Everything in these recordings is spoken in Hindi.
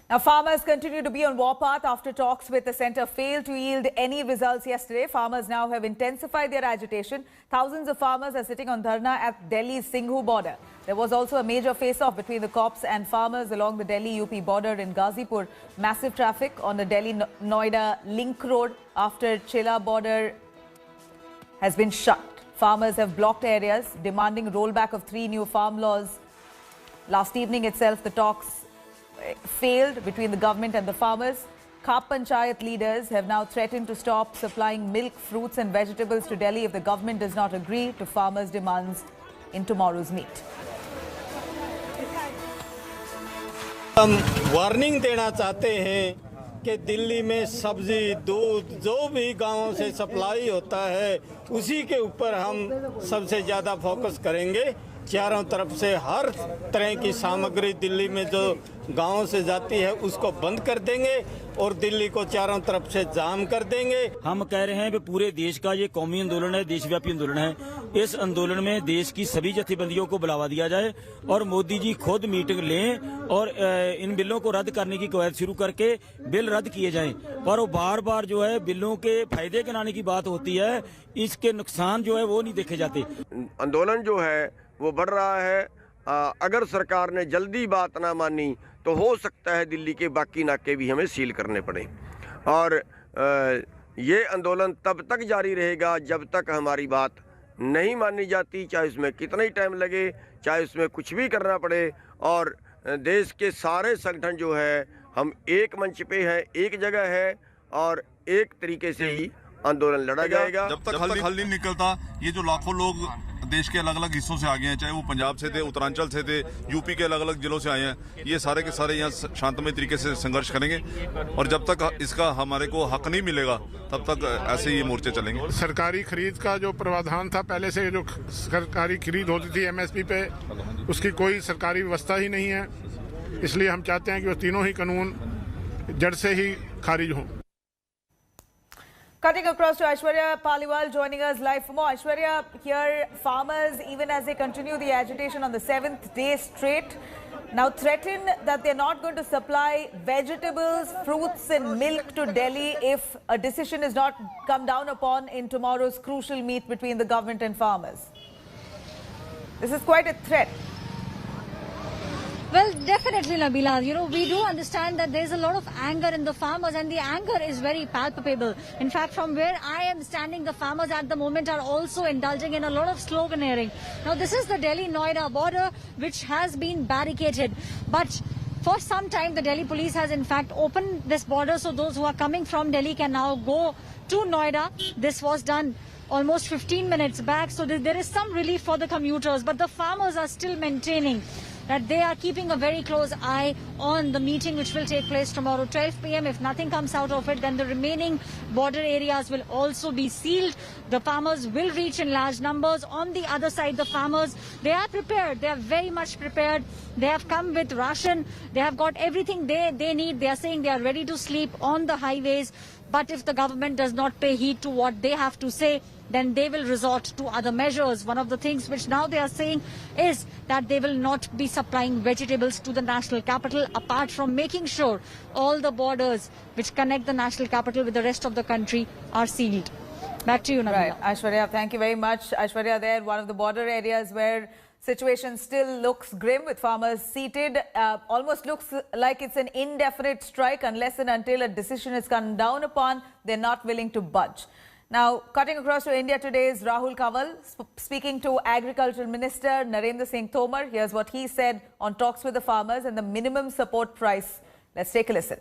Now, farmers continue to be on warpath after talks with the centre failed to yield any results yesterday. Farmers now have intensified their agitation. Thousands of farmers are sitting on dharna at Delhi's Singhu border. There was also a major face-off between the cops and farmers along the Delhi-UP border in Ghazipur. Massive traffic on the Delhi-Noida link road after Chela border has been shut. Farmers have blocked areas, demanding rollback of 3 new farm laws. Last evening itself, the talks failed between the government and the farmers. Khap Panchayat leaders have now threatened to stop supplying milk, fruits and vegetables to Delhi if the government does not agree to farmers' demands in tomorrow's meet. हम वार्निंग देना चाहते हैं कि दिल्ली में सब्जी, दूध जो भी गांवों से सप्लाई होता है उसी के ऊपर हम सबसे ज़्यादा फोकस करेंगे। चारों तरफ से हर तरह की सामग्री दिल्ली में जो गांवों से जाती है उसको बंद कर देंगे और दिल्ली को चारों तरफ से जाम कर देंगे। हम कह रहे हैं कि पूरे देश का ये कौमी आंदोलन है, देशव्यापी आंदोलन है। इस आंदोलन में देश की सभी जथेबंदियों को बुलावा दिया जाए और मोदी जी खुद मीटिंग लें और इन बिलों को रद्द करने की कवायद शुरू करके बिल रद्द किए जाएं। पर वो बार बार जो है बिलों के फायदे गिनाने की बात होती है, इसके नुकसान जो है वो नहीं देखे जाते। आंदोलन जो है वो बढ़ रहा है। अगर सरकार ने जल्दी बात ना मानी तो हो सकता है दिल्ली के बाकी नाके भी हमें सील करने पड़े और ये आंदोलन तब तक जारी रहेगा जब तक हमारी बात नहीं मानी जाती, चाहे उसमें कितना ही टाइम लगे, चाहे उसमें कुछ भी करना पड़े। और देश के सारे संगठन जो है हम एक मंच पे हैं, एक जगह है और एक तरीके से ही आंदोलन लड़ा जाएगा। जब तक हल नहीं निकलता, ये जो लाखों लोग देश के अलग अलग हिस्सों से आ गए हैं, चाहे वो पंजाब से थे, उत्तरांचल से थे, यूपी के अलग अलग जिलों से आए हैं, ये सारे के सारे यहाँ शांतमय तरीके से संघर्ष करेंगे और जब तक इसका हमारे को हक नहीं मिलेगा तब तक ऐसे ही मोर्चे चलेंगे। सरकारी खरीद का जो प्रावधान था, पहले से जो सरकारी खरीद होती थी एमएसपी पे, उसकी कोई सरकारी व्यवस्था ही नहीं है। इसलिए हम चाहते हैं कि वो तीनों ही कानून जड़ से ही खारिज हों। Cutting across to Aishwarya Paliwal joining us live for more. Aishwarya, here farmers, even as they continue the agitation on the 7th day straight, now threaten that they're not going to supply vegetables, fruits and milk to Delhi if a decision is not come down upon in tomorrow's crucial meet between the government and farmers. This is quite a threat. Well, definitely, Nabila. You know, we do understand that there's a lot of anger in the farmers and the anger is very palpable. In fact, from where I am standing, the farmers at the moment are also indulging in a lot of sloganeering. Now, this is the Delhi-Noida border, which has been barricaded. But for some time, the Delhi police has in fact opened this border so those who are coming from Delhi can now go to Noida. This was done almost 15 minutes back, so there is some relief for the commuters. But the farmers are still maintaining that they are keeping a very close eye on the meeting which will take place tomorrow 12 p.m. If nothing comes out of it, then the remaining border areas will also be sealed. The farmers will reach in large numbers. On the other side, the farmers, they are prepared. They are very much prepared. They have come with ration. They have got everything they need. They are saying they are ready to sleep on the highways. But if the government does not pay heed to what they have to say, then they will resort to other measures. One of the things which now they are saying is that they will not be supplying vegetables to the national capital, apart from making sure all the borders which connect the national capital with the rest of the country are sealed. Back to you, Nabila. Right, Aishwarya, thank you very much. Aishwarya, there, one of the border areas where situation still looks grim with farmers seated. Almost looks like it's an indefinite strike unless and until a decision is come down upon. They're not willing to budge. Now, cutting across to India today is Rahul Kanwal speaking to Agricultural Minister Narendra Singh Tomar. Here's what he said on talks with the farmers and the minimum support price. Let's take a listen.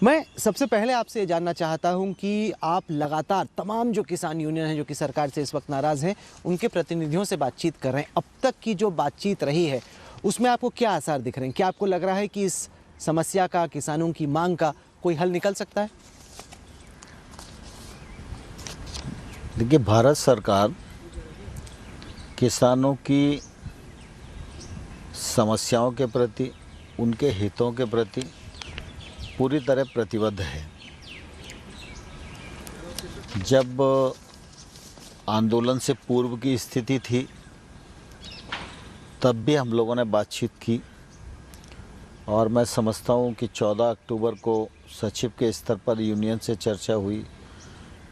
मैं सबसे पहले आपसे ये जानना चाहता हूं कि आप लगातार तमाम जो किसान यूनियन हैं जो कि सरकार से इस वक्त नाराज़ हैं, उनके प्रतिनिधियों से बातचीत कर रहे हैं। अब तक की जो बातचीत रही है उसमें आपको क्या आसार दिख रहे हैं? क्या आपको लग रहा है कि इस समस्या का, किसानों की मांग का कोई हल निकल सकता है? देखिए, भारत सरकार किसानों की समस्याओं के प्रति, उनके हितों के प्रति पूरी तरह प्रतिबद्ध है। जब आंदोलन से पूर्व की स्थिति थी तब भी हम लोगों ने बातचीत की और मैं समझता हूँ कि 14 अक्टूबर को सचिव के स्तर पर यूनियन से चर्चा हुई,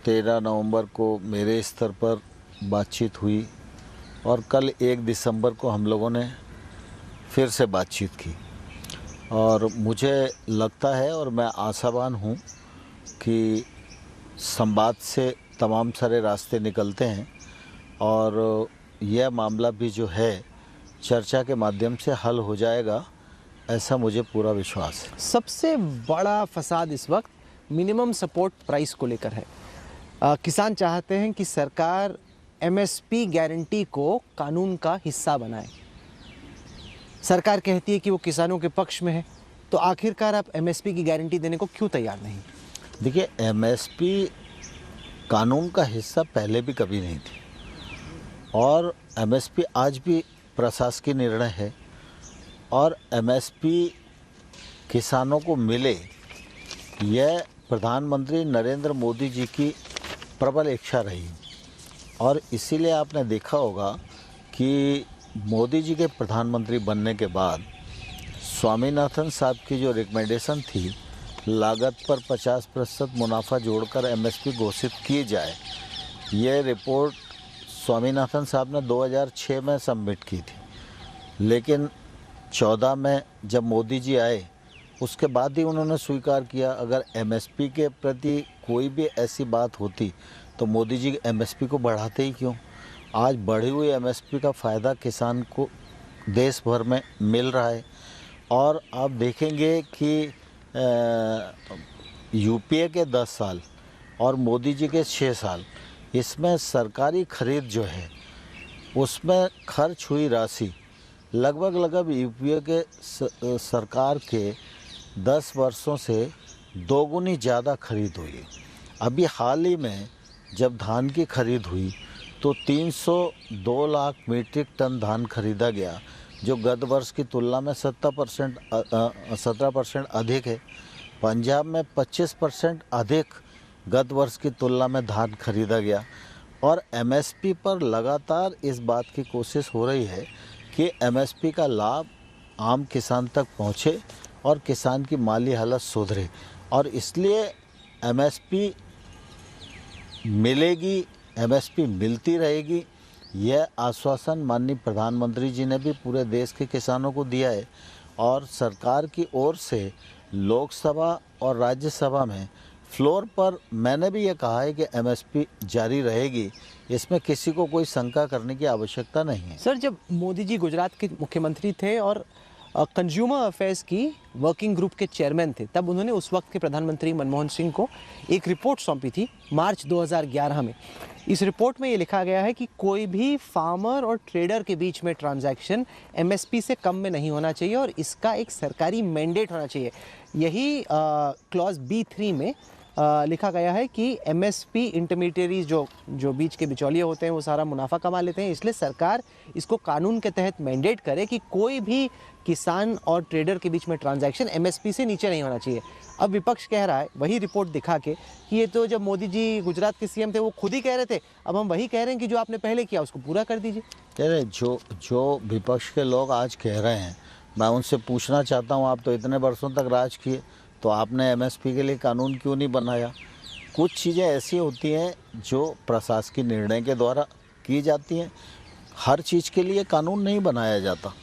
13 नवंबर को मेरे स्तर पर बातचीत हुई और कल 1 दिसंबर को हम लोगों ने फिर से बातचीत की। और मुझे लगता है और मैं आशावान हूँ कि संवाद से तमाम सारे रास्ते निकलते हैं और यह मामला भी जो है चर्चा के माध्यम से हल हो जाएगा, ऐसा मुझे पूरा विश्वास है। सबसे बड़ा फसाद इस वक्त मिनिमम सपोर्ट प्राइस को लेकर है। किसान चाहते हैं कि सरकार एमएसपी गारंटी को कानून का हिस्सा बनाए। सरकार कहती है कि वो किसानों के पक्ष में है, तो आखिरकार आप एमएसपी की गारंटी देने को क्यों तैयार नहीं? देखिए, एमएसपी कानून का हिस्सा पहले भी कभी नहीं थी और एमएसपी आज भी प्रशासकीय निर्णय है और एमएसपी किसानों को मिले, यह प्रधानमंत्री नरेंद्र मोदी जी की प्रबल इच्छा रही और इसीलिए आपने देखा होगा कि मोदी जी के प्रधानमंत्री बनने के बाद स्वामीनाथन साहब की जो रिकमेंडेशन थी, लागत पर 50% मुनाफा जोड़कर एमएसपी घोषित की जाए, ये रिपोर्ट स्वामीनाथन साहब ने 2006 में सबमिट की थी, लेकिन 14 में जब मोदी जी आए उसके बाद ही उन्होंने स्वीकार किया अगर एमएसपी के प्रति कोई भी ऐसी बात होती तो मोदी जी एमएसपी को बढ़ाते ही क्यों। आज बढ़ी हुई एमएसपी का फ़ायदा किसान को देश भर में मिल रहा है और आप देखेंगे कि यूपीए के 10 साल और मोदी जी के 6 साल, इसमें सरकारी खरीद जो है उसमें खर्च हुई राशि लगभग यूपीए के सरकार के 10 वर्षों से दोगुनी ज़्यादा खरीद हुई। अभी हाल ही में जब धान की खरीद हुई तो 302 लाख मीट्रिक टन धान खरीदा गया, जो गत वर्ष की तुलना में 17% अधिक है। पंजाब में 25% अधिक गत वर्ष की तुलना में धान खरीदा गया और एमएसपी पर लगातार इस बात की कोशिश हो रही है कि एमएसपी का लाभ आम किसान तक पहुंचे और किसान की माली हालत सुधरे और इसलिए एमएसपी मिलेगी, एमएसपी मिलती रहेगी। यह आश्वासन माननीय प्रधानमंत्री जी ने भी पूरे देश के किसानों को दिया है और सरकार की ओर से लोकसभा और राज्यसभा में फ्लोर पर मैंने भी ये कहा है कि एमएसपी जारी रहेगी, इसमें किसी को कोई शंका करने की आवश्यकता नहीं है। सर, जब मोदी जी गुजरात के मुख्यमंत्री थे और कंज्यूमर अफेयर्स की वर्किंग ग्रुप के चेयरमैन थे, तब उन्होंने उस वक्त के प्रधानमंत्री मनमोहन सिंह को एक रिपोर्ट सौंपी थी मार्च 2011 में। इस रिपोर्ट में ये लिखा गया है कि कोई भी फार्मर और ट्रेडर के बीच में ट्रांजैक्शन एमएसपी से कम में नहीं होना चाहिए और इसका एक सरकारी मैंडेट होना चाहिए। यही क्लॉज B3 में लिखा गया है कि एमएसपी इंटरमीडियरीज जो बीच के बिचौलिए होते हैं वो सारा मुनाफा कमा लेते हैं, इसलिए सरकार इसको कानून के तहत मैंडेट करे कि कोई भी किसान और ट्रेडर के बीच में ट्रांजैक्शन एमएसपी से नीचे नहीं होना चाहिए। अब विपक्ष कह रहा है वही रिपोर्ट दिखा के कि ये तो जब मोदी जी गुजरात के सीएम थे वो खुद ही कह रहे थे, अब हम वही कह रहे हैं कि जो आपने पहले किया उसको पूरा कर दीजिए। जो विपक्ष के लोग आज कह रहे हैं, मैं उनसे पूछना चाहता हूँ, आप तो इतने वर्षों तक राज किए, तो आपने एमएसपी के लिए कानून क्यों नहीं बनाया? कुछ चीज़ें ऐसी होती हैं जो प्रशासकीय निर्णय के द्वारा की जाती हैं, हर चीज़ के लिए कानून नहीं बनाया जाता।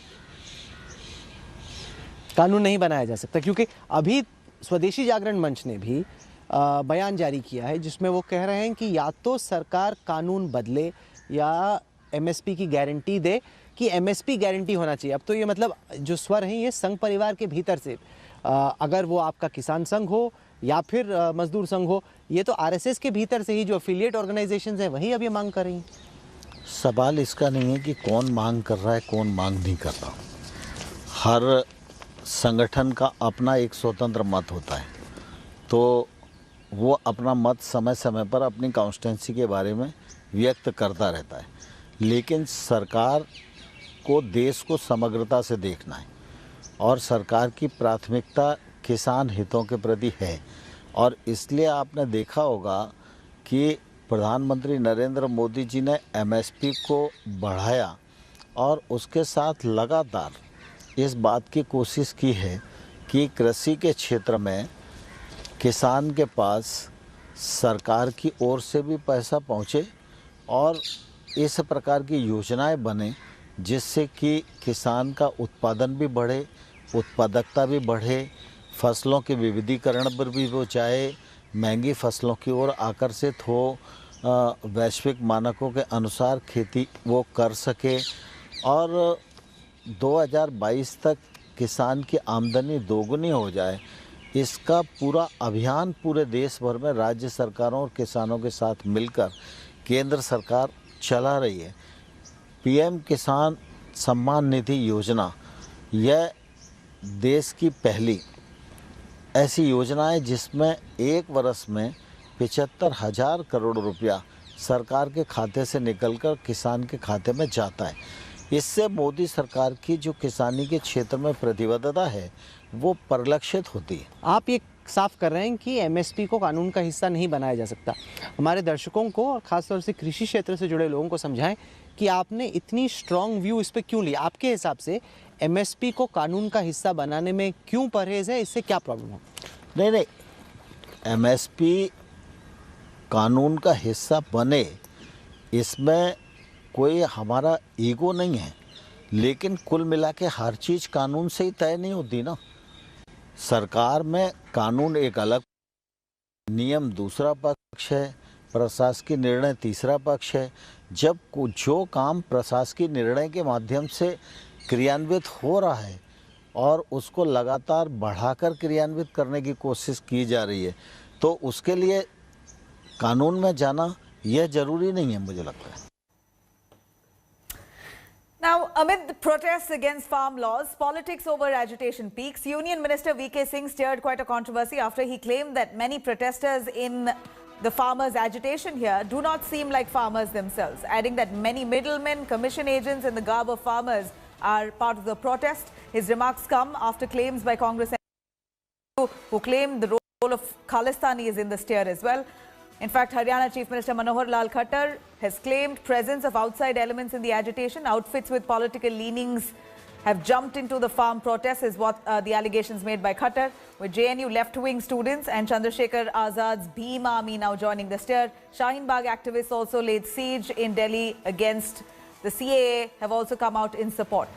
कानून नहीं बनाया जा सकता क्योंकि अभी स्वदेशी जागरण मंच ने भी बयान जारी किया है जिसमें वो कह रहे हैं कि या तो सरकार कानून बदले या एमएसपी की गारंटी दे कि एमएसपी गारंटी होना चाहिए। अब तो ये मतलब जो स्वर हैं ये संघ परिवार के भीतर से, अगर वो आपका किसान संघ हो या फिर मजदूर संघ हो, ये तो आरएसएस के भीतर से ही जो एफिलिएट ऑर्गेनाइजेशंस हैं वही अब ये मांग कर रही हैं। सवाल इसका नहीं है कि कौन मांग कर रहा है कौन मांग नहीं कर रहा। हर संगठन का अपना एक स्वतंत्र मत होता है, तो वो अपना मत समय समय पर अपनी कॉन्स्टिट्यूंसी के बारे में व्यक्त करता रहता है, लेकिन सरकार को देश को समग्रता से देखना है और सरकार की प्राथमिकता किसान हितों के प्रति है। और इसलिए आपने देखा होगा कि प्रधानमंत्री नरेंद्र मोदी जी ने एमएसपी को बढ़ाया और उसके साथ लगातार इस बात की कोशिश की है कि कृषि के क्षेत्र में किसान के पास सरकार की ओर से भी पैसा पहुँचे और इस प्रकार की योजनाएं बने जिससे कि किसान का उत्पादन भी बढ़े, उत्पादकता भी बढ़े, फसलों के विविधीकरण पर भी वो चाहे महंगी फसलों की ओर आकर्षित हो, वैश्विक मानकों के अनुसार खेती वो कर सके और 2022 तक किसान की आमदनी दोगुनी हो जाए। इसका पूरा अभियान पूरे देश भर में राज्य सरकारों और किसानों के साथ मिलकर केंद्र सरकार चला रही है। पीएम किसान सम्मान निधि योजना यह देश की पहली ऐसी योजना है जिसमें एक वर्ष में 75,000 करोड़ रुपया सरकार के खाते से निकलकर किसान के खाते में जाता है। इससे मोदी सरकार की जो किसानी के क्षेत्र में प्रतिबद्धता है वो परिलक्षित होती है। आप ये साफ कर रहे हैं कि एमएसपी को कानून का हिस्सा नहीं बनाया जा सकता। हमारे दर्शकों को और ख़ासतौर से कृषि क्षेत्र से जुड़े लोगों को समझाएं कि आपने इतनी स्ट्रॉन्ग व्यू इस पे क्यों लिया। आपके हिसाब से एमएसपी को कानून का हिस्सा बनाने में क्यों परहेज है, इससे क्या प्रॉब्लम हो? नहीं, एमएसपी कानून का हिस्सा बने इसमें कोई हमारा ईगो नहीं है, लेकिन कुल मिला के हर चीज़ कानून से ही तय नहीं होती ना। सरकार में कानून एक अलग, नियम दूसरा पक्ष है, प्रशासकीय निर्णय तीसरा पक्ष है। जब जो काम प्रशासकीय निर्णय के माध्यम से क्रियान्वित हो रहा है और उसको लगातार बढ़ाकर क्रियान्वित करने की कोशिश की जा रही है तो उसके लिए कानून में जाना यह जरूरी नहीं है, मुझे लगता है। Now, amid the protests against farm laws, politics over agitation peaks. Union Minister V.K. Singh stirred quite a controversy after he claimed that many protesters in the farmers' agitation here do not seem like farmers themselves, adding that many middlemen, commission agents in the garb of farmers are part of the protest. His remarks come after claims by Congress who claim the role of Khalistani is in the stir as well. In fact, Haryana Chief Minister Manohar Lal Khattar has claimed presence of outside elements in the agitation. Outfits with political leanings have jumped into the farm protests, is what the allegations made by Khattar, with JNU left-wing students and Chandrasekhar Azad's Bhim Army now joining the stir. Shaheen Bagh activists also laid siege in Delhi against the CAA, have also come out in support.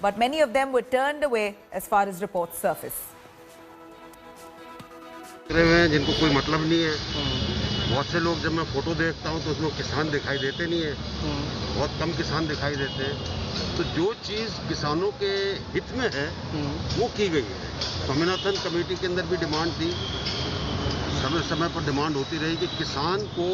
But many of them were turned away as far as reports surface. जिनको कोई मतलब नहीं है, बहुत से लोग जब मैं फोटो देखता हूं तो उसमें किसान दिखाई देते नहीं है, बहुत कम किसान दिखाई देते हैं। तो जो चीज़ किसानों के हित में है वो की गई है। स्वामीनाथन कमेटी के अंदर भी डिमांड थी, समय समय पर डिमांड होती रही कि किसान को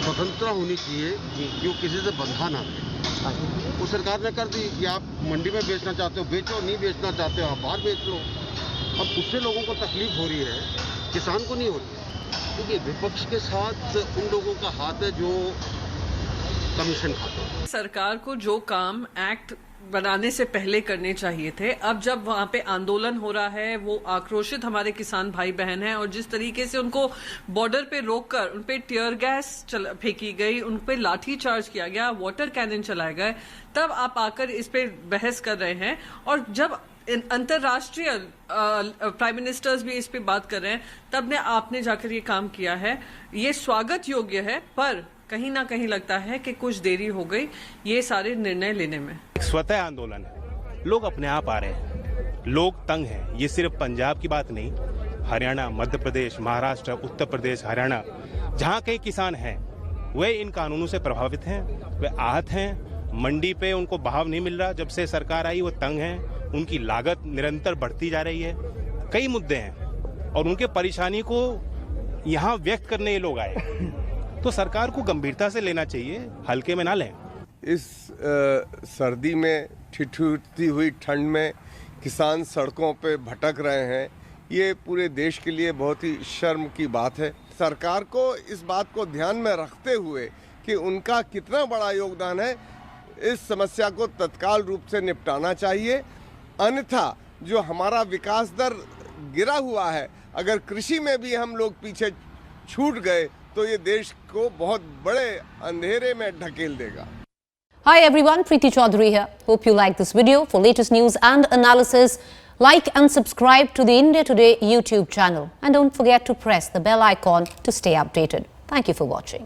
स्वतंत्रता होनी चाहिए कि वो किसी से बंधा ना रहे। वो सरकार ने कर दी कि आप मंडी में बेचना चाहते हो बेचो, नहीं बेचना चाहते हो आप बाहर बेच लो। अब उससे लोगों को तकलीफ हो रही है, किसान को नहीं हो रही है, क्योंकि विपक्ष के साथ उन लोगों का हाथ है जो कमीशन खाते हैं। सरकार को जो काम एक्ट बनाने से पहले करने चाहिए थे, अब जब वहां पे आंदोलन हो रहा है, वो आक्रोशित हमारे किसान भाई बहन हैं और जिस तरीके से उनको बॉर्डर पे रोककर उन पे टियर गैस फेंकी गई, उन पे लाठी चार्ज किया गया, वाटर कैनन चलाए गए, तब आप आकर इस पे बहस कर रहे हैं। और जब अंतर्राष्ट्रीय प्राइम मिनिस्टर्स भी इस पे बात कर रहे हैं, तब ने आपने जाकर ये काम किया है। ये स्वागत योग्य है, पर कहीं ना कहीं लगता है कि कुछ देरी हो गई ये सारे निर्णय लेने में। स्वतः आंदोलन है, लोग अपने आप आ रहे हैं, लोग तंग हैं। ये सिर्फ पंजाब की बात नहीं, हरियाणा, मध्य प्रदेश, महाराष्ट्र, उत्तर प्रदेश, हरियाणा, जहाँ कई किसान हैं वे इन कानूनों से प्रभावित हैं, वे आहत हैं। मंडी पे उनको भाव नहीं मिल रहा, जब से सरकार आई वो तंग हैं, उनकी लागत निरंतर बढ़ती जा रही है। कई मुद्दे हैं और उनके परेशानी को यहाँ व्यक्त करने ये लोग आए, तो सरकार को गंभीरता से लेना चाहिए, हल्के में ना लें। इस सर्दी में ठिठुरती हुई ठंड में किसान सड़कों पे भटक रहे हैं, ये पूरे देश के लिए बहुत ही शर्म की बात है। सरकार को इस बात को ध्यान में रखते हुए कि उनका कितना बड़ा योगदान है, इस समस्या को तत्काल रूप से निपटाना चाहिए। अन्यथा जो हमारा विकास दर गिरा हुआ है, अगर कृषि में भी हम लोग पीछे छूट गए तो ये देश को बहुत बड़े अंधेरे में ढकेल देगा। Hi everyone, Preeti Chaudhary here. Hope you like this video. For latest news and analysis, Like and subscribe to the India Today YouTube channel. And don't forget to press the bell icon to stay updated. Thank you for watching.